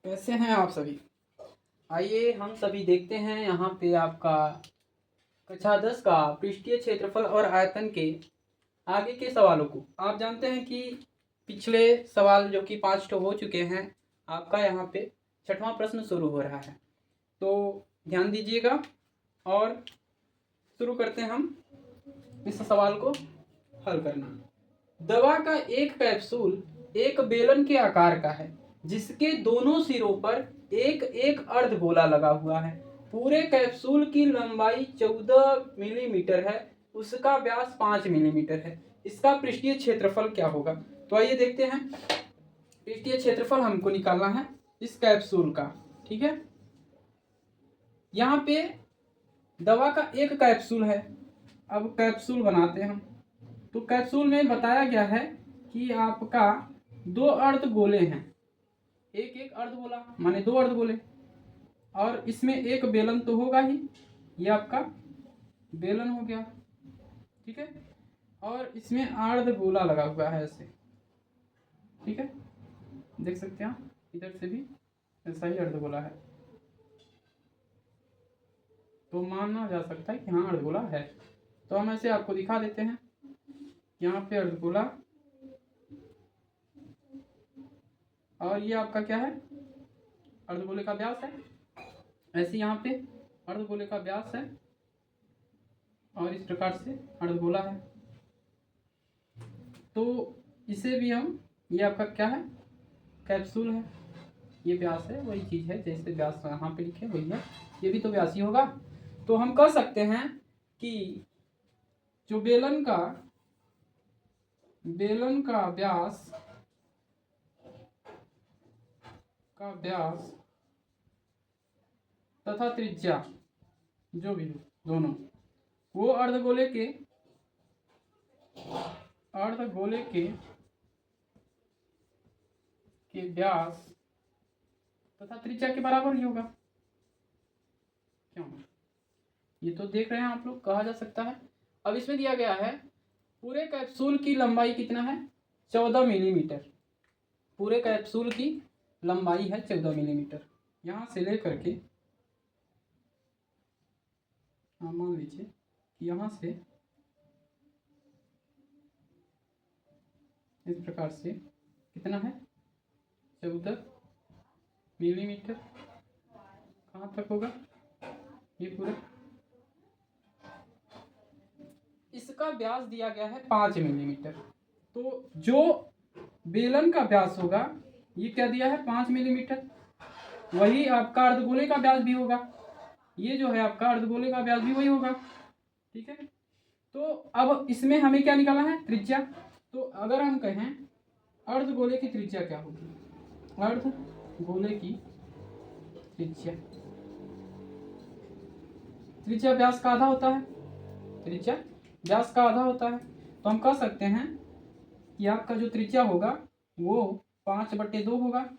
कैसे हैं आप सभी। आइए हम सभी देखते हैं यहाँ पे आपका कक्षा 10 का पृष्ठीय क्षेत्रफल और आयतन के आगे के सवालों को। आप जानते हैं कि पिछले सवाल जो कि 5 हो चुके हैं, आपका यहाँ पे 6वां प्रश्न शुरू हो रहा है, तो ध्यान दीजिएगा और शुरू करते हैं हम इस सवाल को हल करना। दवा का एक कैप्सूल एक बेलन के आकार का है जिसके दोनों सिरों पर एक एक अर्धगोला लगा हुआ है। पूरे कैप्सूल की लंबाई 14 मिलीमीटर है, उसका व्यास 5 मिलीमीटर है। इसका पृष्ठीय क्षेत्रफल क्या होगा? तो आइए देखते हैं। पृष्ठीय क्षेत्रफल हमको निकालना है इस कैप्सूल का। ठीक है, यहाँ पे दवा का एक कैप्सूल है। अब कैप्सूल बनाते हैं हम। तो कैप्सूल में बताया गया है कि आपका 2 अर्धगोले हैं, एक एक अर्धगोला माने 2 अर्धगोले, और इसमें एक बेलन तो होगा ही, ये आपका बेलन हो गया। ठीक है, और इसमें अर्धगोला लगा हुआ है ऐसे। ठीक है, देख सकते हैं आप, इधर से भी ऐसा ही अर्धगोला है, तो माना जा सकता है कि हाँ अर्धगोला है। तो हम ऐसे आपको दिखा देते हैं। यहाँ पे अर्धगोला, और ये आपका क्या है, अर्धगोले का व्यास है। ऐसे यहाँ पे अर्धगोले का व्यास है और इस प्रकार से अर्धगोला है। तो इसे भी हम, ये आपका क्या है, कैप्सूल है, ये व्यास है, वही चीज़ है जैसे व्यास यहाँ पे लिखे वही है, ये भी तो व्यास ही होगा। तो हम कह सकते हैं कि जो बेलन का व्यास तथा त्रिज्या जो भी हो दोनों, वो अर्धगोले के व्यास तथा त्रिज्या के बराबर ही होगा। क्यों, ये तो देख रहे हैं आप लोग, कहा जा सकता है। अब इसमें दिया गया है पूरे कैप्सूल की लंबाई कितना है, 14 मिलीमीटर। पूरे कैप्सूल की लंबाई है 14 मिलीमीटर। यहाँ से लेकर के मान लीजिए कि यहाँ से इस प्रकार से कितना है, 14 मिलीमीटर। कहाँ तक होगा ये पूरा, इसका व्यास दिया गया है 5 मिलीमीटर। तो जो बेलन का व्यास होगा ये क्या दिया है, 5 मिलीमीटर। वही आपका अर्धगोले का व्यास भी होगा, ये जो है आपका अर्धगोले का व्यास भी वही होगा। ठीक है, तो अब इसमें हमें क्या निकालना है, त्रिज्या। तो अगर हम कहें अर्धगोले की त्रिज्या क्या होगी, अर्धगोले की त्रिज्या व्यास का आधा होता है, त्रिज्या व्यास का आधा होता है। तो हम कह सकते हैं कि आपका जो त्रिज्या होगा वो 5/2 होगा।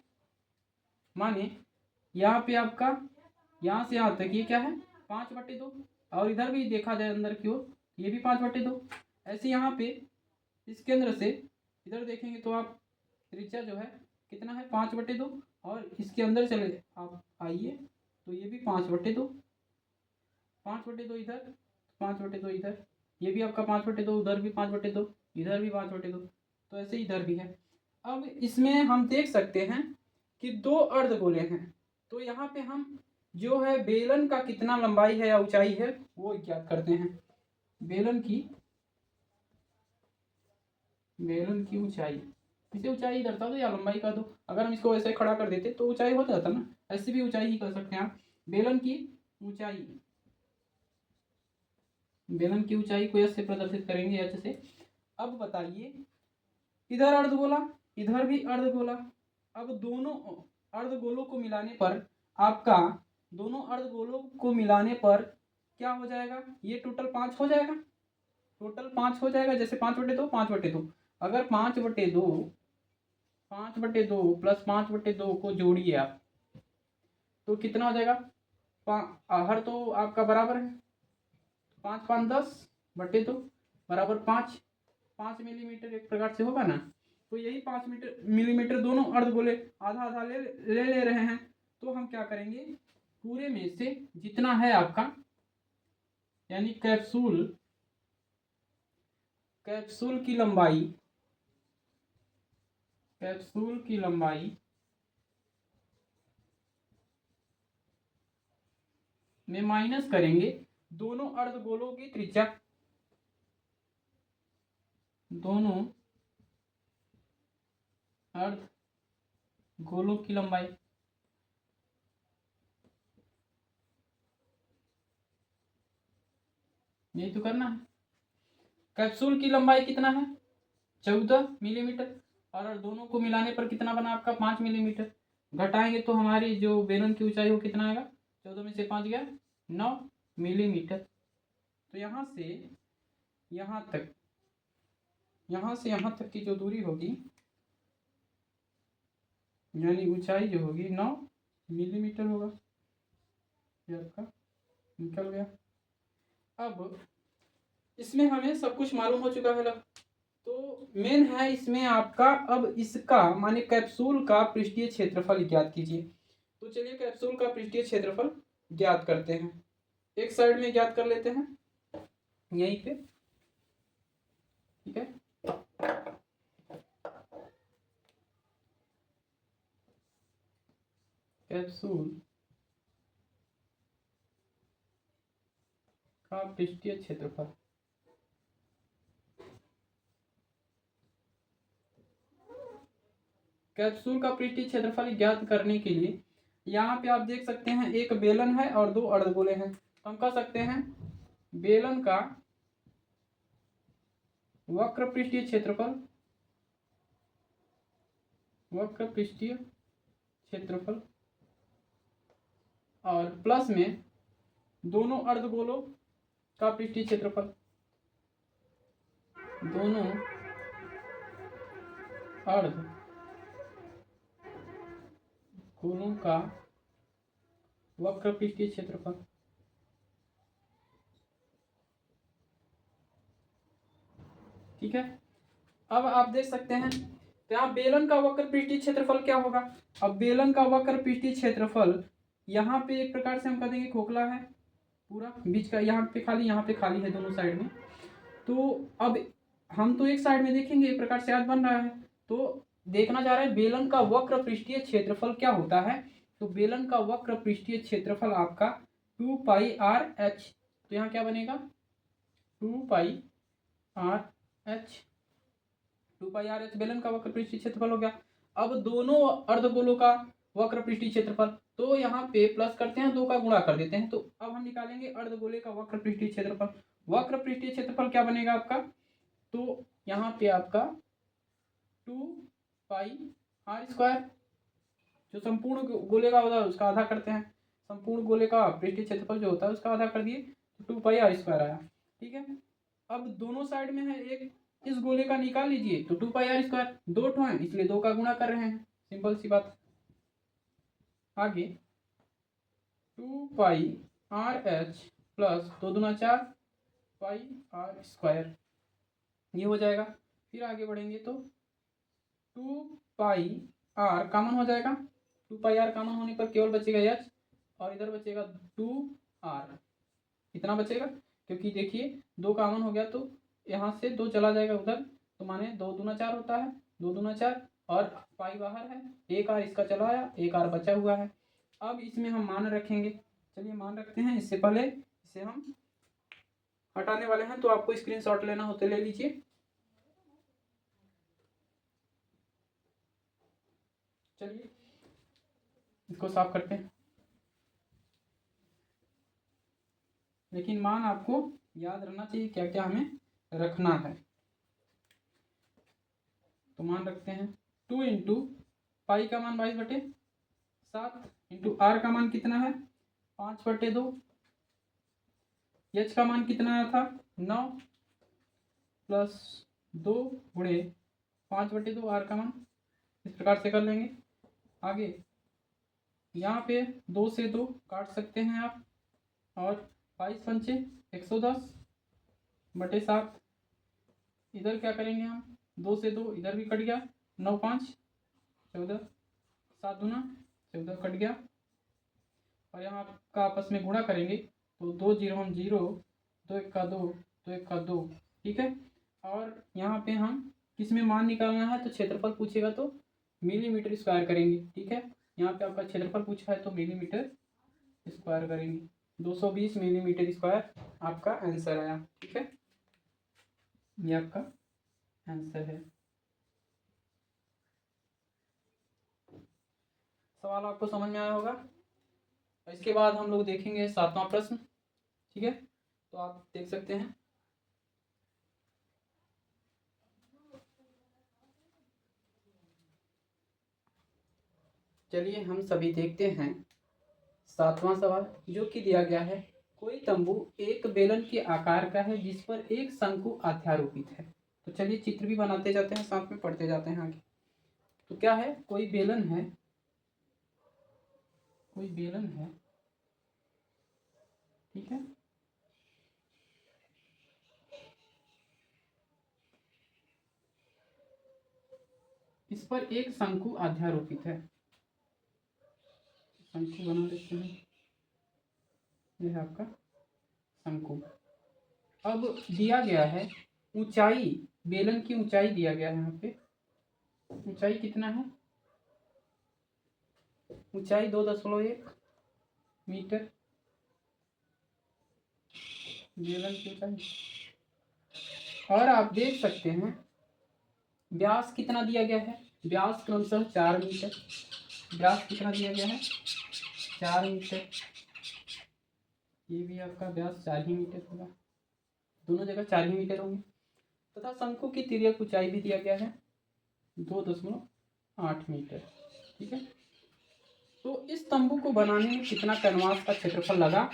माने यहाँ पे आपका यहाँ से यहाँ तक ये क्या है, 5/2, और इधर भी देखा जाए अंदर की ओर ये भी 5/2। ऐसे यहाँ पे इस केंद्र से इधर देखेंगे तो आप त्रिज्या जो है कितना है, 5/2, और इसके अंदर चले आप आइए तो ये भी 5/2, 5/2 इधर, 5/2 इधर, ये भी आपका 5/2, उधर भी 5/2, इधर भी 5/2, तो ऐसे इधर भी है। अब इसमें हम देख सकते हैं कि 2 अर्धगोले हैं, तो यहाँ पे हम जो है बेलन का कितना लंबाई है या ऊंचाई है वो ज्ञात करते हैं। बेलन की ऊंचाई, इसे ऊंचाई दर्शा दो या लंबाई का दो। अगर हम इसको ऐसे खड़ा कर देते तो ऊंचाई हो जाता ना, ऐसे भी ऊंचाई ही कर सकते हैं आप। बेलन की ऊंचाई को ऐसे प्रदर्शित करेंगे एच से। अब बताइए, इधर अर्धगोला, इधर भी अर्धगोला। अब दोनों अर्धगोलों को मिलाने पर आपका, दोनों अर्धगोलों को मिलाने पर क्या हो जाएगा, ये टोटल 5 हो जाएगा, टोटल 5 हो जाएगा। जैसे 5/2 5/2, अगर 5/2 प्लस 5/2 को जोड़िए आप तो कितना हो जाएगा, हर तो आपका बराबर है, 5 5 10/2 बराबर 5 मिलीमीटर एक प्रकार से होगा ना। तो यही 5 मिलीमीटर दोनों अर्धगोले आधा आधा ले रहे हैं। तो हम क्या करेंगे, पूरे में से जितना है आपका यानी कैप्सूल की लंबाई में माइनस करेंगे दोनों अर्धगोलों की त्रिज्या, दोनों अर्धगोलों की लंबाई। यही तो करना है। कैप्सूल की लंबाई कितना है 14 मिलीमीटर, और दोनों को मिलाने पर कितना बना आपका 5 मिलीमीटर। घटाएंगे तो हमारी जो बेलन की ऊंचाई वो कितना आएगा, 14 में से 5 गया 9 मिलीमीटर। तो यहाँ से यहाँ तक की जो दूरी होगी यानी ऊंचाई जो होगी 9 मिलीमीटर होगा। ये आपका निकल गया। अब इसमें हमें सब कुछ मालूम हो चुका है। तो मेन है इसमें आपका, अब इसका माने कैप्सूल का पृष्ठीय क्षेत्रफल ज्ञात कीजिए। तो चलिए कैप्सूल का पृष्ठीय क्षेत्रफल ज्ञात करते हैं। एक साइड में ज्ञात कर लेते हैं यहीं पे, ठीक है। कैप्सूल का पृष्ठीय क्षेत्रफल, कैप्सूल का पृष्ठीय क्षेत्रफल ज्ञात करने के लिए यहाँ पे आप देख सकते हैं एक बेलन है और दो अर्धगोले हैं। तो हम कह सकते हैं बेलन का वक्र पृष्ठीय क्षेत्रफल और प्लस में दोनों अर्धगोलों का पृष्ठीय क्षेत्रफल, दोनों अर्धगोलों का वक्र पृष्ठीय क्षेत्रफल। ठीक है। अब आप देख सकते हैं तो यहाँ बेलन का वक्र पृष्ठीय क्षेत्रफल क्या होगा। अब बेलन का वक्र पृष्ठीय क्षेत्रफल यहाँ पे एक प्रकार से हम कह देंगे खोखला है पूरा, बीच का यहाँ पे खाली है दोनों साइड में। तो अब हम तो एक साइड में देखेंगे एक प्रकार से आज बन रहा है, तो देखना जा रहा है बेलन का वक्र पृष्ठीय क्षेत्रफल क्या होता है। तो बेलन का वक्र पृष्ठीय क्षेत्रफल आपका 2πr/h। तो यहाँ क्या बनेगा 2πr/h बेलन का वक्र पृष्ठीय क्षेत्रफल हो गया। अब दोनों अर्धगोलों का वक्र पृष्ठीय क्षेत्रफल, तो यहाँ पे प्लस करते हैं, दो का गुणा कर देते हैं। तो अब हम निकालेंगे अर्धगोले का वक्र पृष्ठीय क्षेत्रफल। वक्र पृष्ठीय क्षेत्रफल क्या बनेगा आपका, तो यहाँ पे आपका 2πr², जो संपूर्ण गोले का होता है उसका आधा करते हैं, संपूर्ण गोले का पृष्ठीय क्षेत्रफल जो होता है उसका आधा कर दिए तो 2πr² आया। ठीक है। अब दोनों साइड में है एक, इस गोले का निकाल लीजिए तो 2πr², दो ठो है इसलिए दो का गुणा कर रहे हैं, सिंपल सी बात। आगे 2πrh प्लस 2 दूना 4 πr², ये हो जाएगा। फिर आगे बढ़ेंगे तो 2πr कॉमन हो जाएगा, 2πr कॉमन होने पर केवल बचेगा h और इधर बचेगा 2r। कितना बचेगा, क्योंकि देखिए दो कॉमन हो गया तो यहाँ से दो चला जाएगा उधर, तो माने 2 दूना 4 होता है, 2 दूना 4 और पाई बाहर है, एक आर इसका चला आया, एक आर बचा हुआ है। अब इसमें हम मान रखेंगे, चलिए मान रखते हैं। इससे पहले इसे हम हटाने वाले हैं, तो आपको स्क्रीनशॉट लेना हो तो ले लीजिए। चलिए इसको साफ करते हैं, लेकिन मान आपको याद रहना चाहिए क्या क्या हमें रखना है। तो मान रखते हैं 2 इंटू पाई का मान 22/7 इंटू आर का मान कितना है 5/2, एच का मान कितना आया था 9 प्लस 2 गुणे 5/2 आर का मान, इस प्रकार से कर लेंगे। आगे यहाँ पे 2 से 2 काट सकते हैं आप, और 22×5 110/7। इधर क्या करेंगे हम, 2 से 2 इधर भी कट गया, 9 5 14, 7 दूना 14 कट गया। और यहाँ का आपस में गुणा करेंगे तो 2 0 हम 0, 2 1 का 2, 2 1 का 2, ठीक है। और यहाँ पे हम किस में मान निकालना है, तो क्षेत्रफल पूछेगा तो मिलीमीटर स्क्वायर करेंगे, ठीक है। यहाँ पे आपका क्षेत्रफल पूछा है तो मिलीमीटर स्क्वायर करेंगे। 220 मिलीमीटर स्क्वायर आपका आंसर आया, ठीक है। ये आपका आंसर है। सवाल आपको समझ में आया होगा। इसके बाद हम लोग देखेंगे 7वां प्रश्न, ठीक है। तो आप देख सकते हैं। चलिए हम सभी देखते हैं 7वां सवाल, जो कि दिया गया है। कोई तंबू एक बेलन के आकार का है जिस पर एक शंकु अध्यारोपित है। तो चलिए चित्र भी बनाते जाते हैं, साथ में पढ़ते जाते हैं आगे। तो क्या है, कोई बेलन है, कोई बेलन है, ठीक है। इस पर एक शंकु अध्यारोपित है। शंकु बना देते हैं, यह है आपका शंकु। अब दिया गया है ऊंचाई, बेलन की ऊंचाई दिया गया है। यहाँ पे ऊंचाई कितना है, ऊंचाई 2.1 मीटर बेलन की ऊंचाई। और आप देख सकते हैं व्यास कितना दिया गया है, व्यास क्रमशः 4 मीटर। व्यास कितना दिया गया है, 4 मीटर। ये भी आपका व्यास 4 ही मीटर होगा, दोनों जगह 4 ही मीटर होंगे। तथा शंकु की तिर्यक ऊंचाई भी दिया गया है 2.8 मीटर, ठीक है। तो इस तंबू को बनाने में कितना कैनवास का क्षेत्रफल लगा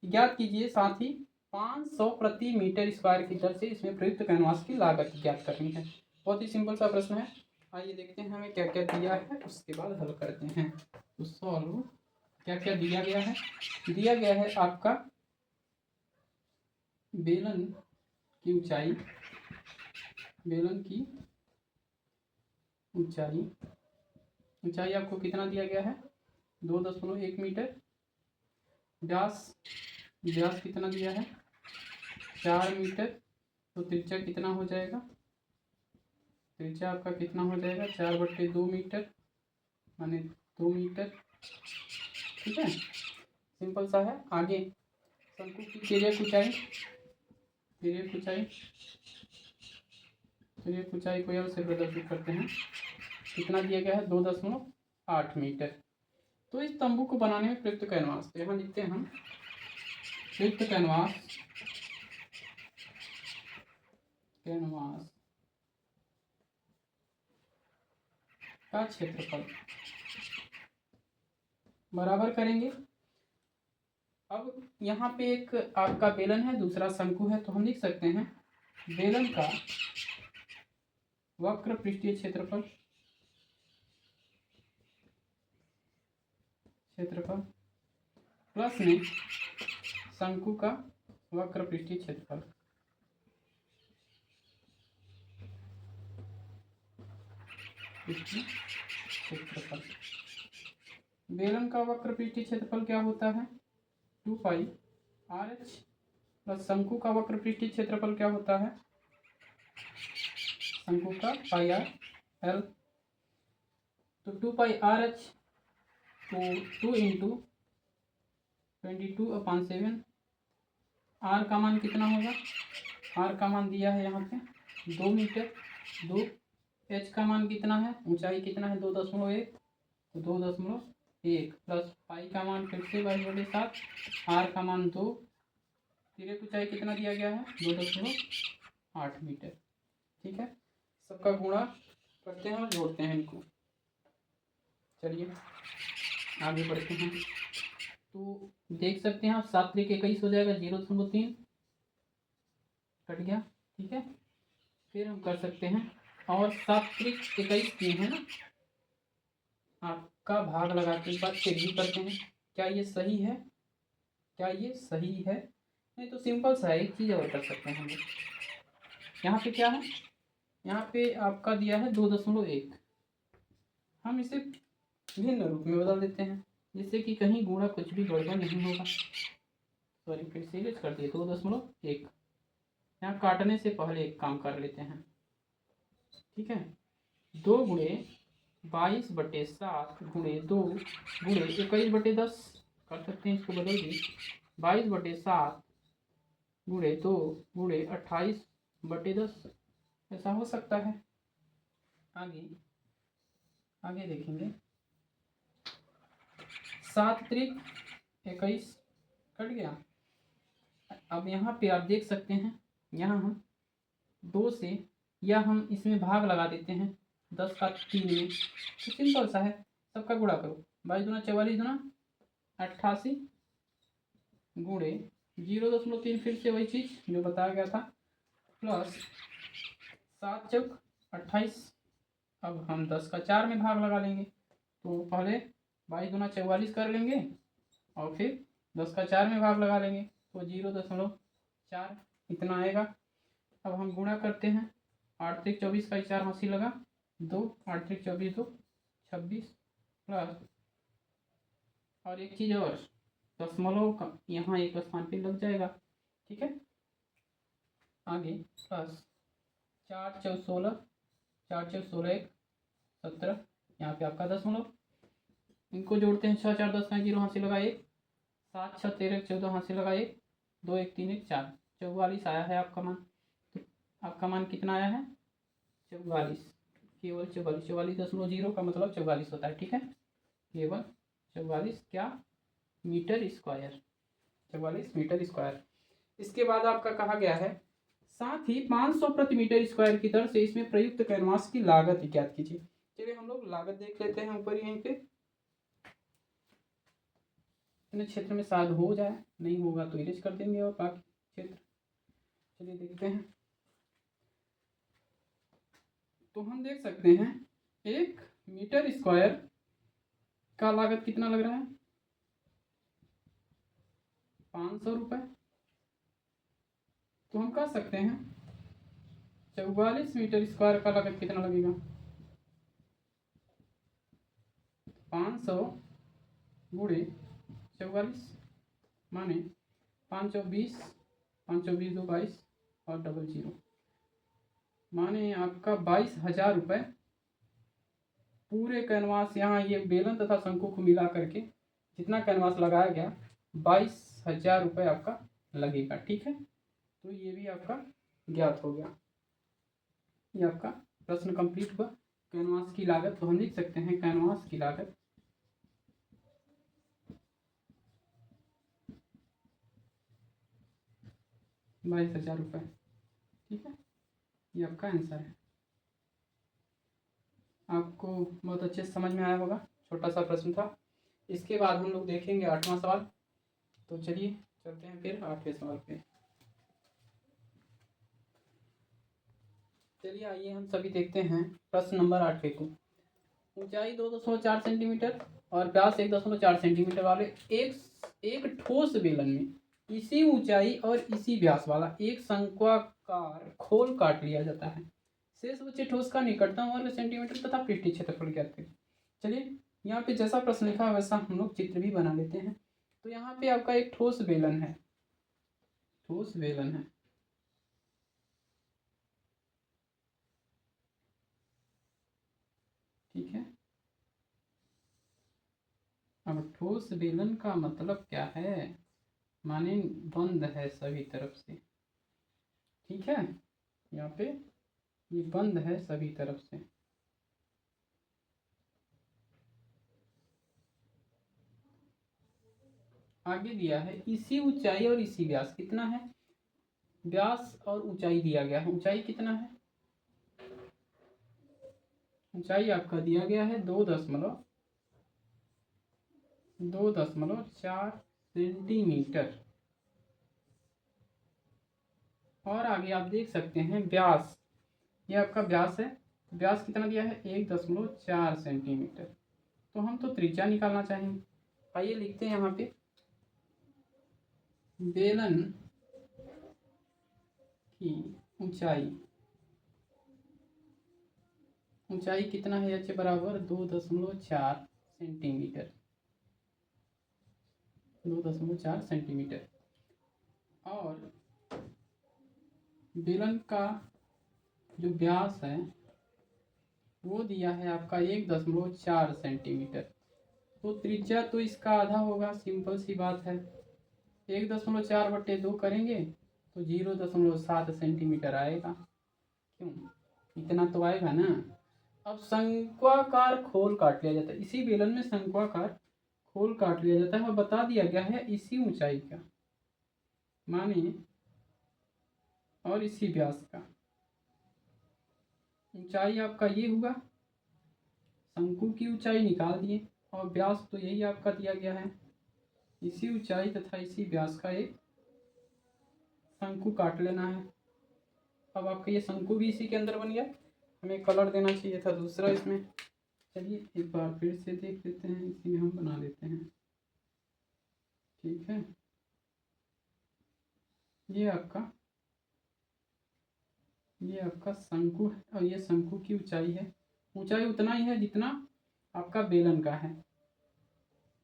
ज्ञात कीजिए, साथ ही 500 प्रति मीटर स्क्वायर की दर से इसमें प्रयुक्त कैनवास की लागत ज्ञात करनी है। बहुत ही सिंपल सा प्रश्न है। आइए देखते हैं हमें क्या क्या दिया है, उसके बाद हल करते हैं। तो सॉल्व क्या क्या दिया गया है। दिया गया है आपका बेलन की ऊंचाई, बेलन की ऊंचाई, ऊंचाई आपको कितना दिया गया है 2.1 मीटर। व्यास, व्यास कितना दिया है 4 मीटर। तो त्रिज्या कितना हो जाएगा, त्रिज्या आपका कितना हो जाएगा 4/2 मीटर, माने 2 मीटर, ठीक है। सिंपल सा है। आगे शंकु की तिर्यक ऊंचाई, तिर्यक ऊंचाई, तिर्यक ऊंचाई को यहाँ से प्रदर्शित करते हैं। कितना दिया गया है 2.8 मीटर। तो इस तंबू को बनाने में प्रयुक्त कैनवास, तो यहाँ लिखते हैं हम प्रयुक्त कैनवास, कैनवास का क्षेत्रफल बराबर करेंगे। अब यहाँ पे एक आपका बेलन है, दूसरा शंकु है, तो हम लिख सकते हैं बेलन का वक्र पृष्ठीय क्षेत्रफल, क्षेत्रफल प्लस में शंकु का वक्र पृष्ठीय क्षेत्रफल। क्षेत्रफल, बेलन का वक्र पृष्ठीय क्षेत्रफल क्या होता है 2 पाई RH प्लस शंकु का वक्र पृष्ठीय क्षेत्रफल क्या होता है, शंकु का पाई आर एल। तो 2 पाई RH तो 2 इंटू 22/7। आर का मान कितना होगा, आर का मान दिया है यहाँ पे 2 मीटर 2। एच का मान कितना है, ऊंचाई कितना है 2.1, तो 2.1 प्लस पाई का मान फिर से 22/7, आर का मान 2, तिर्यक ऊंचाई कितना दिया गया है 2.8 मीटर, ठीक है। सबका गुणा करते हैं और जोड़ते हैं इनको। चलिए आगे बढ़ते हैं। तो देख सकते हैं आप 7 3 21 हो जाएगा, 0.3 कट गया, ठीक है। फिर हम कर सकते हैं और 7 3 21 किए हैं ना, आपका भाग लगाते एक बार चेक भी करते हैं क्या ये सही है, क्या ये सही है। नहीं तो सिंपल सा एक चीज़ और कर सकते हैं हम लोग। यहाँ पे क्या है यहाँ पे आपका दिया है 2.1। हम इसे भिन्न रूप में बदल देते हैं जिससे कि कहीं गुणा कुछ भी गड़बड़ नहीं होगा। सॉरी, फिर से इरेज कर दिए। 2.1। यहाँ काटने से पहले एक काम कर लेते हैं, ठीक है। 2 गुणे 22/7 गुणे 2 गुणे 21/10 कर सकते हैं, इसको बदल दी। 22/7 गुणे 2 गुणे 28/10 ऐसा हो सकता है। आगे आगे देखेंगे। 7 त्रिक 21 कट गया। अब यहाँ पे आप देख सकते हैं, यहाँ हम 2 से या हम इसमें भाग लगा देते हैं 10 का 3 में, तो सिंपल सा है, सबका गुणा करो। 22 दूना 44 दूना 88 गुणे 0.3, फिर से वही चीज़ जो बताया गया था, प्लस 7 चौक 28। अब हम 10 का 4 में भाग लगा लेंगे, तो पहले 22 दूना 44 कर लेंगे और फिर 10 का 4 में भाग लगा लेंगे, तो 0.4 इतना आएगा। अब हम गुणा करते हैं। 8 त्रिक 24 का 4 हासिल लगा 2, 8 त्रिक 24 2 26 प्लस, और एक चीज़ और, दशमलव का यहाँ एक स्थान पे लग जाएगा, ठीक है। आगे प्लस 4 चौक 16, 4 चौक 16 1 17, यहाँ पे आपका दशमलव। इनको जोड़ते हैं, 6 4 10 का 0 हासिल लगा 1, 7 6 13 14 हासिल लगा 1, 2 1 3 1 4, 44 आया है आपका मान। तो आपका मान कितना आया है? 44, केवल 44। 44.0 का मतलब 44 होता है, ठीक है। केवल 44 क्या मीटर स्क्वायर, 44 मीटर स्क्वायर। इसके बाद आपका कहा गया है, साथ ही 500 प्रति मीटर स्क्वायर की दर से इसमें प्रयुक्त कैनवास की लागत ज्ञात कीजिए। चलिए हम लोग लागत देख लेते हैं ऊपर यहीं पे। इतने क्षेत्र में शायद हो जाए, नहीं होगा तो इरेज कर देंगे और बाकी क्षेत्र। चलिए देखते हैं। तो हम देख सकते हैं 1 मीटर स्क्वायर का लागत कितना लग रहा है? 500 रुपये। तो हम कह सकते हैं 44 मीटर स्क्वायर का लागत कितना लगेगा? 500 गुणे 44 माने 5 चौक 20, 5 चौक 20 2 22 और 00 माने आपका 22,000 रुपये। पूरे कैनवास यहाँ ये बेलन तथा शंकु को मिला करके जितना कैनवास लगाया गया 22,000 रुपये आपका लगेगा, ठीक है। तो ये भी आपका ज्ञात हो गया। ये आपका प्रश्न कंप्लीट हुआ। कैनवास की लागत तो हम लिख सकते हैं, कैनवास की लागत 22,000 रुपये, ठीक है। ये आपका आंसर है। आपको बहुत अच्छे से समझ में आया होगा, छोटा सा प्रश्न था। इसके बाद हम लोग देखेंगे 8वां सवाल। तो चलिए चलते हैं फिर 8वें सवाल पे। चलिए आइए हम सभी देखते हैं प्रश्न नंबर 8वें को। ऊंचाई 2.4 सेंटीमीटर और व्यास 1.4 सेंटीमीटर वाले एक ठोस बेलन में इसी ऊंचाई और इसी व्यास वाला एक शंक्वाकार खोल काट लिया जाता है। शेष बचे ठोस का निकटतम वर्ग सेंटीमीटर तथा पृष्ठीय क्षेत्रफल ज्ञात करें। चलिए यहाँ पे जैसा प्रश्न लिखा है वैसा हम लोग चित्र भी बना लेते हैं। तो यहाँ पे आपका एक ठोस बेलन है, ठोस बेलन है, ठीक है। अब ठोस बेलन का मतलब क्या है? माने बंद है सभी तरफ से, ठीक है। यहाँ पे ये बंद है सभी तरफ से। आगे दिया है इसी ऊंचाई और इसी व्यास, कितना है? व्यास और ऊंचाई दिया गया है। ऊंचाई कितना है? ऊंचाई आपका दिया गया है 2.4 सेंटीमीटर। और आगे आप देख सकते हैं व्यास, ये आपका व्यास है। व्यास कितना दिया है? 1.4 सेंटीमीटर। तो हम तो त्रिज्या निकालना चाहेंगे। आइए लिखते हैं यहाँ पे, बेलन की ऊंचाई ऊंचाई कितना है एच बराबर 2.4 सेंटीमीटर, 2.4 सेंटीमीटर। और बेलन का जो व्यास है वो दिया है आपका 1.4 सेंटीमीटर। तो त्रिज्या तो इसका आधा होगा, सिंपल सी बात है। 1.4/2 करेंगे तो 0.7 सेंटीमीटर आएगा। क्यों, इतना तो आएगा ना। अब शंक्वाकार खोल काट लिया जाता है, इसी बेलन में शंक्वाकार खोल काट लिया जाता है और बता दिया गया है इसी ऊंचाई का माने और इसी व्यास का। ऊंचाई आपका ये हुआ, शंकु की ऊंचाई निकाल दिए और व्यास तो यही आपका दिया गया है। इसी ऊंचाई तथा इसी व्यास का एक शंकु काट लेना है। अब आपका ये शंकु भी इसी के अंदर बन गया। हमें कलर देना चाहिए था दूसरा इसमें। चलिए एक बार फिर से देख लेते हैं, इसी में हम बना लेते हैं। ठीक है, ये आपका शंकु है और ये शंकु की ऊंचाई है। ऊंचाई उतना ही है जितना आपका बेलन का है।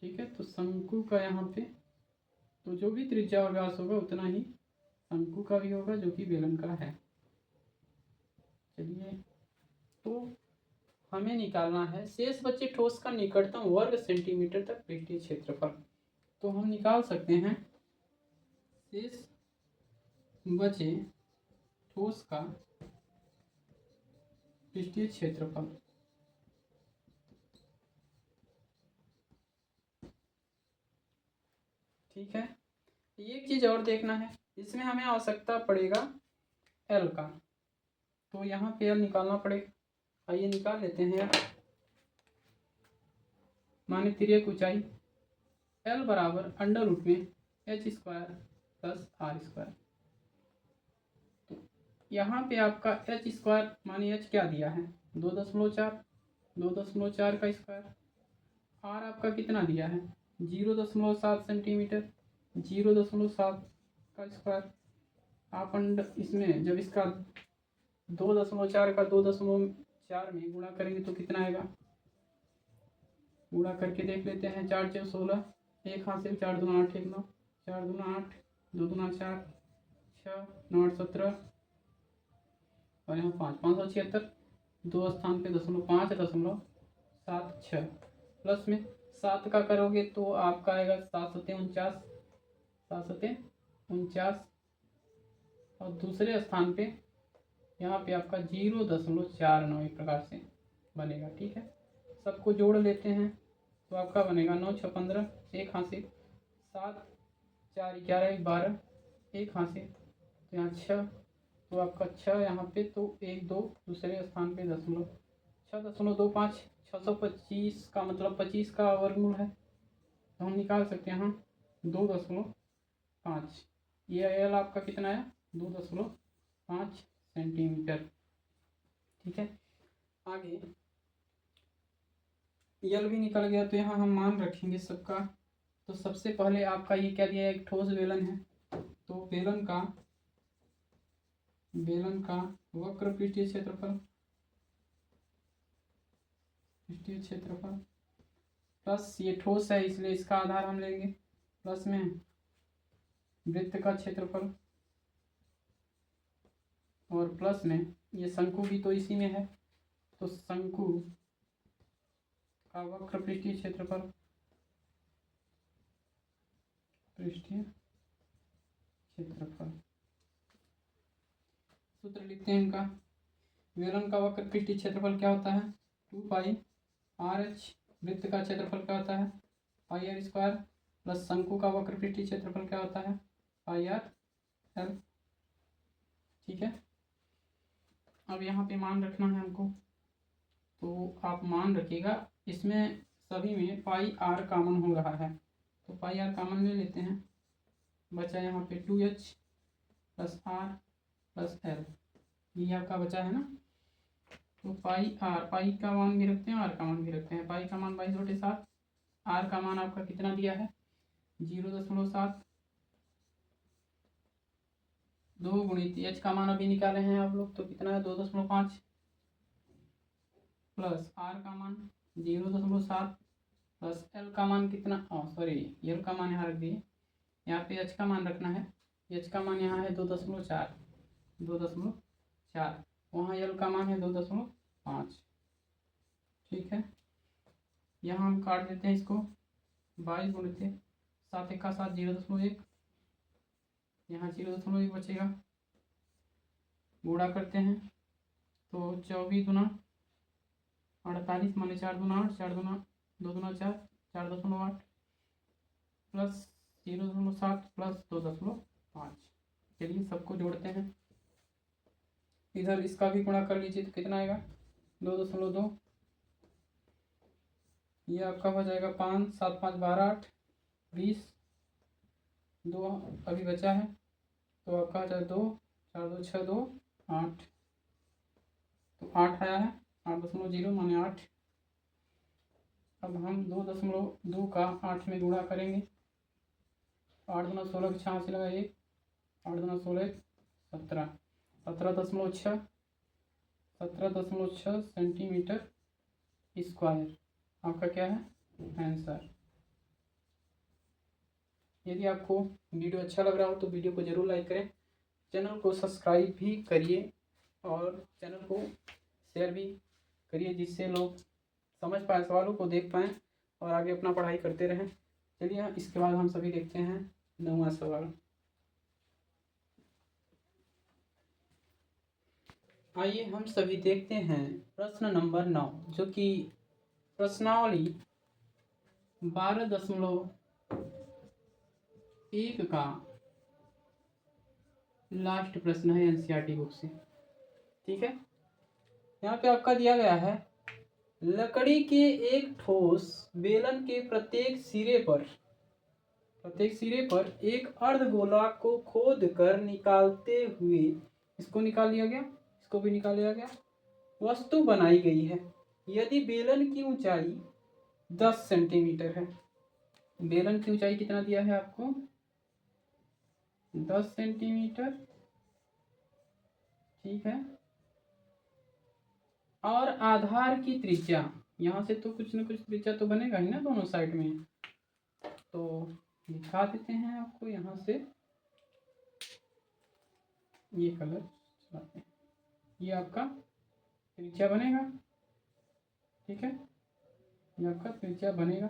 ठीक है, तो शंकु का यहाँ पे तो जो भी त्रिज्या और व्यास होगा उतना ही शंकु का भी होगा जो कि बेलन का है। चलिए, तो हमें निकालना है शेष बचे ठोस का निकटतम वर्ग सेंटीमीटर तक पृष्ठीय क्षेत्रफल। तो हम निकाल सकते हैं शेष बचे ठोस का पृष्ठीय क्षेत्रफल। ठीक है, एक चीज और देखना है, इसमें हमें आवश्यकता पड़ेगा एल का। तो यहाँ पे एल निकालना पड़ेगा। आइए निकाल लेते हैं। माने तिर्यक ऊंचाई एल बराबर अंडर रूट में h² प्लस r²। तो यहाँ पे आपका h² माने h क्या दिया है 2.4, 2.4 का स्क्वायर। r आपका कितना दिया है 0.7 सेंटीमीटर, 0.7 का स्क्वायर। आप इसमें जब इसका 2.4 का 2.4 में गुणा करेंगे तो कितना आएगा, गुणा करके देख लेते हैं। 4 × 16, एक हाथ से 4 दूना 8, 1 9, 4 दूना 8, 2 दूना 4, 6 9 8 17 और यहाँ 5 576। दो स्थान पे 5.76 प्लस में 7 का करोगे तो आपका आएगा 7 × 49, 7 × 49 और दूसरे स्थान पे यहाँ पे आपका 0.49 एक प्रकार से बनेगा। ठीक है, सबको जोड़ लेते हैं तो आपका बनेगा 9 × 6 15, एक हाथ से 7 4 11 12, एक हाथ से तो यहाँ 6, तो आपका 6 यहाँ पे तो 1 2 दूसरे स्थान पे 6.25, 625 का मतलब 25 का वर्गमूल है। तो हम निकाल सकते हैं 2.5। ये एल आपका कितना है 2.5 सेंटीमीटर। ठीक है, आगे यल भी निकल गया तो यहाँ हम मान रखेंगे सबका। तो सबसे पहले आपका ये क्या दिया है, एक ठोस बेलन है। तो बेलन का वक्र पृष्ठीय क्षेत्रफल प्लस ये ठोस है इसलिए इसका आधार हम लेंगे, प्लस में वृत्त का क्षेत्रफल और प्लस में ये शंकु भी तो इसी में है। तो शंकु का वक्र पृष्ठीय क्षेत्रफल, सूत्र लिखते हैं इनका। बेलन का वक्र पृष्ठीय क्षेत्रफल क्या होता है 2πr/h। वृत्त का क्षेत्रफल क्या होता है πr² प्लस शंकु का वक्र पृष्ठीय क्षेत्रफल क्या होता है πr/l। ठीक है, अब यहाँ पे मान रखना है हमको, तो आप मान रखिएगा। इसमें सभी में πr कॉमन हो रहा है तो πr कॉमन ले लेते हैं। बचा यहाँ पे 2h plus r plus l, ये आपका बचा है ना। तो पाई का मान भी रखते हैं, आर का मान भी रखते हैं। पाई का मान 22/7, आर का मान आपका कितना दिया है 0.7, 2 गुणित एच का मान अभी निकाले हैं आप लोग तो कितना है 2.5। प्लस आर का मान 0.7 प्लस एल का मान कितना, सॉरी एल का मान यहाँ रख दिए, यहाँ पे एच का मान रखना है। एच का मान यहाँ है 2.4, 2.4, वहाँ एल का मान है 2.5। ठीक है, यहाँ हम काट देते हैं इसको, 22 गुणित 7 1 का 7, 0.1, यहाँ 0.1 बचेगा, गुणा करते हैं तो 24 दूना 48, माने 4 दूना 8, 4 दूना 2 दूना 4, 4.8 प्लस 0.7 प्लस 2.5। चलिए सबको जोड़ते हैं, इधर इसका भी गुणा कर लीजिए तो कितना आएगा 2.2, ये आपका हो जाएगा 5 7 5 12 8 20, 2 अभी बचा है तो आपका हो जाएगा 2 4 2 6 2 8, तो 8 आया है, 8.0 माने 8। अब हम 2.2 का 8 में गुणा करेंगे, 8 दूना 16 के 6 से लगा 1, 8 दूना 16 17, 17.6, 17.6 सेंटीमीटर स्क्वायर आपका क्या है आंसर। यदि आपको वीडियो अच्छा लग रहा हो तो वीडियो को ज़रूर लाइक करें, चैनल को सब्सक्राइब भी करिए और चैनल को शेयर भी करिए, जिससे लोग समझ पाए, सवालों को देख पाएँ और आगे अपना पढ़ाई करते रहें। चलिए इसके बाद हम सभी देखते हैं 9वां सवाल। आइए हम सभी देखते हैं प्रश्न नंबर 9, जो कि प्रश्नावली 12.1 का लास्ट प्रश्न है एनसीईआरटी बुक से। ठीक है, यहाँ पे आपका दिया गया है, लकड़ी के एक ठोस बेलन के प्रत्येक सिरे पर एक अर्धगोला को खोद कर निकालते हुए, इसको निकाल लिया गया, इसको भी निकाल लिया गया, वस्तु बनाई गई है। यदि बेलन की ऊंचाई 10 सेंटीमीटर है, बेलन की ऊंचाई कितना दिया है आपको 10 सेंटीमीटर। ठीक है, और आधार की त्रिज्या, यहाँ से तो कुछ न कुछ त्रिज्या तो बनेगा ही ना दोनों साइड में, तो दिखा देते हैं आपको यहाँ से, ये कलर चलाते हैं, ये आपका त्रिज्या बनेगा। ठीक है, ये आपका त्रिज्या बनेगा,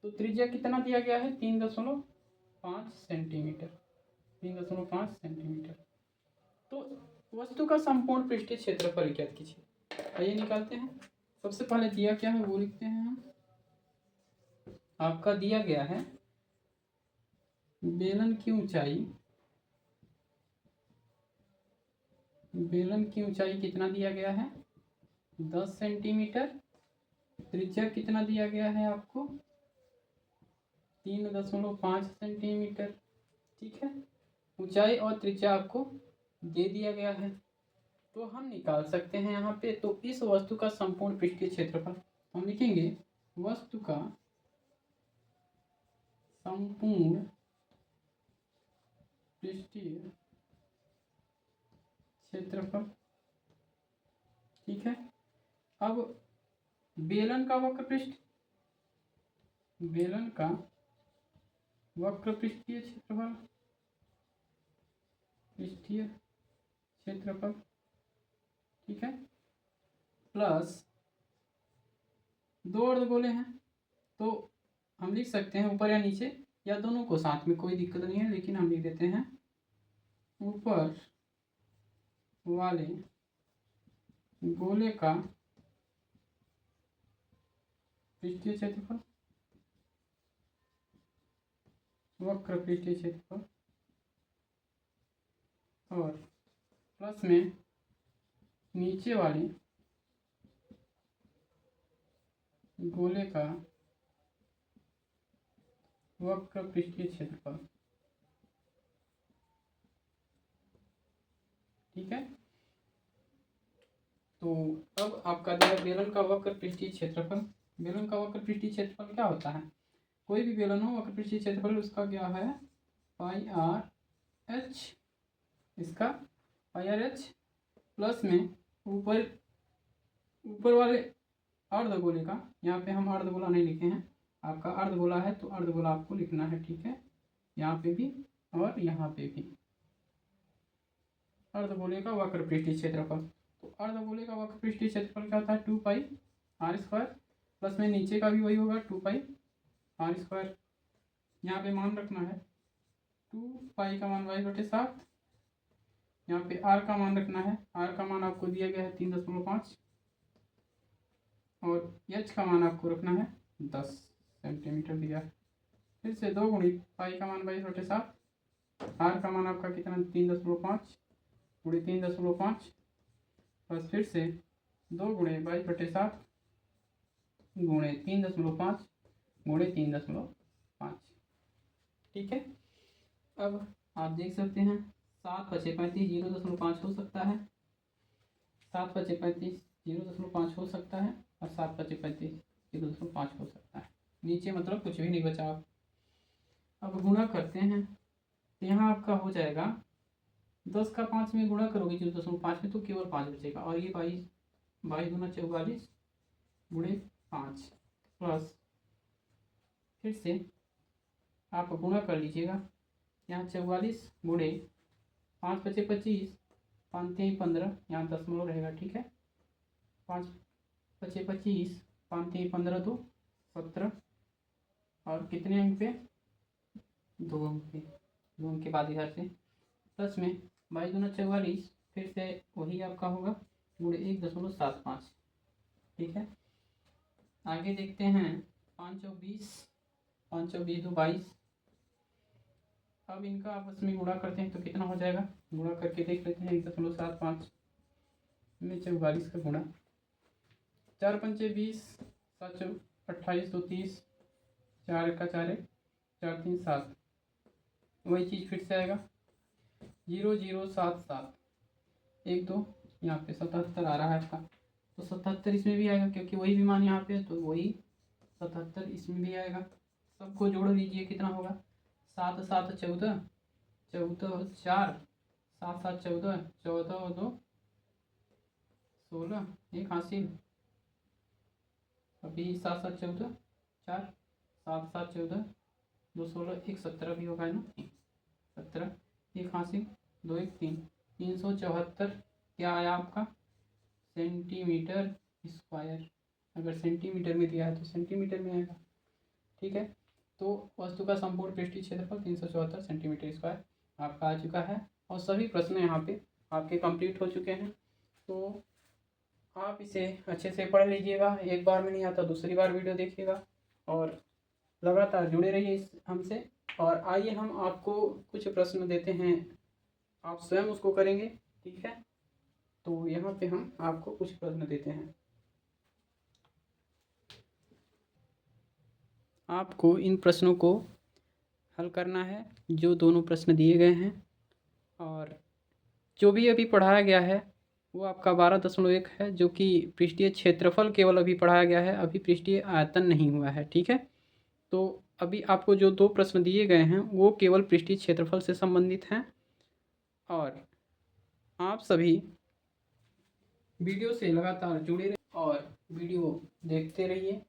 तो त्रिज्या कितना दिया गया है 3.5 सेंटीमीटर, 3.5 सेंटीमीटर। तो वस्तु का संपूर्ण पृष्ठीय क्षेत्रफल ज्ञात कीजिए। आइए निकालते हैं। सबसे पहले दिया क्या है वो लिखते हैं हम, आपका दिया गया है बेलन की ऊंचाई कितना दिया गया है 10 सेंटीमीटर, त्रिज्या कितना दिया गया है आपको 3.5 सेंटीमीटर। ठीक है, ऊंचाई और त्रिज्या आपको दे दिया गया है, तो हम निकाल सकते हैं यहाँ पे। तो इस वस्तु का संपूर्ण पृष्ठीय क्षेत्रफल हम लिखेंगे, वस्तु का संपूर्ण पृष्ठीय क्षेत्रफल। ठीक है, अब बेलन का वक्र पृष्ठीय क्षेत्रफल, ठीक है, प्लस 2 अर्धगोले हैं, तो हम लिख सकते हैं ऊपर या नीचे या दोनों को साथ में, कोई दिक्कत नहीं है, लेकिन हम लिख देते हैं ऊपर वाले गोले का पृष्ठीय क्षेत्रफल, वक्र पृष्ठीय क्षेत्रफल, और प्लस में नीचे वाले गोले का वक्र पृष्ठीय क्षेत्रफल। ठीक है, तो अब आपका दिया बेलन का वक्र पृष्ठीय क्षेत्रफल। बेलन का वक्र पृष्ठीय क्षेत्रफल क्या होता है, कोई भी बेलन हो वक्र पृष्ठीय क्षेत्रफल उसका क्या है पाई आर एच, इसका पाई आर एच, प्लस में ऊपर वाले अर्धगोले का, यहाँ पे हम अर्धगोला नहीं लिखे हैं, आपका अर्धगोला है तो अर्धगोला आपको लिखना है, ठीक है, यहाँ पे भी और यहाँ पे भी। अर्धगोले का वक्र पृष्ठीय क्षेत्रफल, तो अर्धगोले का वक्र पृष्ठीय क्षेत्रफल क्या होता है, 2πr² प्लस में नीचे का भी वही होगा 2πr²। यहाँ पे मान रखना है 2π का मान 22/7, यहाँ पे r का मान रखना है, r का मान आपको दिया गया है 3.5 और h का मान आपको रखना है 10 सेंटीमीटर दिया है। फिर से 2 गुणित पाई का मान 22/7, r का मान आपका कितना 3.5 गुणित 3.5 बस फिर से 2 गुणे 22/7 गुणे 3.5 गुणे 3.5, ठीक है। अब आप देख सकते हैं 7×5 0.5 हो सकता है, 7×5 0.5 हो सकता है और 7×5 0.5 हो सकता है, नीचे मतलब कुछ भी नहीं बचा। अब गुणा करते हैं तो यहाँ आपका हो जाएगा 10 का 5 में गुणा करोगे 0.5 में तो केवल 5 बचेगा, और ये 22 दूना 44 गुणे 5 प्लस फिर से आप गुणा कर लीजिएगा, यहाँ 44 गुणे 5×5 5×3 15, यहाँ दशमलव रहेगा, ठीक है, 5×5 5×3 15 तो 17 और कितने अंक पे 2 अंक पे, 2 अंक के बाद इधर से प्लस में 22 दूना 44 फिर से वही आपका होगा गुणे 1.75, ठीक है। आगे देखते हैं 5×20 5×20 तो 22। अब इनका आपस में गुणा करते हैं तो कितना हो जाएगा, गुणा करके देख लेते हैं 1.75 में 44 का गुणा, 4×5 20 7 28 तो 30, 4 का 4 4 3 7, वही चीज़ फिर से आएगा 0077 1 2, यहाँ पे 77 आ रहा है आपका, तो 77 इसमें भी आएगा क्योंकि वही भी मान यहाँ पे है, तो वही 77 इसमें भी आएगा। सबको जोड़ लीजिए कितना होगा, 7 7 14 14 4 7 7 14 14 और 2 16 एक हासिल, अभी 7 7 14 4 7 7 14 2 16 एक 17 भी होगा ना, 17 एक हासिल 2 1 3 374 क्या आया आपका सेंटीमीटर स्क्वायर। अगर सेंटीमीटर में दिया है तो सेंटीमीटर में आएगा, ठीक है। तो वस्तु का संपूर्ण पृष्ठीय क्षेत्रफल 374 सेंटीमीटर स्क्वायर आपका आ चुका है और सभी प्रश्न यहाँ पे आपके कंप्लीट हो चुके हैं। तो आप इसे अच्छे से पढ़ लीजिएगा, एक बार में नहीं आता दूसरी बार वीडियो देखिएगा और लगातार जुड़े रहिए इस हमसे। और आइए हम आपको कुछ प्रश्न देते हैं, आप स्वयं उसको करेंगे, ठीक है। तो यहाँ पे हम आपको कुछ प्रश्न देते हैं, आपको इन प्रश्नों को हल करना है जो दोनों प्रश्न दिए गए हैं। और जो भी अभी पढ़ाया गया है वो आपका 12.1 है, जो कि पृष्ठीय क्षेत्रफल केवल अभी पढ़ाया गया है, अभी पृष्ठीय आयतन नहीं हुआ है, ठीक है। तो अभी आपको जो 2 प्रश्न दिए गए हैं वो केवल पृष्ठीय क्षेत्रफल से संबंधित हैं। और आप सभी वीडियो से लगातार जुड़े रहिए और वीडियो देखते रहिए,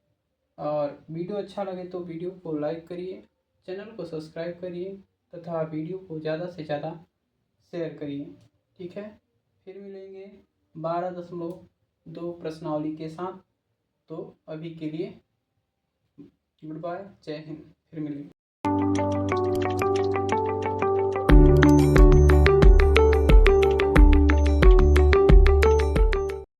और वीडियो अच्छा लगे तो वीडियो को लाइक करिए, चैनल को सब्सक्राइब करिए तथा वीडियो को ज़्यादा से ज़्यादा शेयर करिए, ठीक है। फिर मिलेंगे 12.2 प्रश्नावली के साथ। तो अभी के लिए गुड बाय, जय हिंद, फिर मिलेंगे।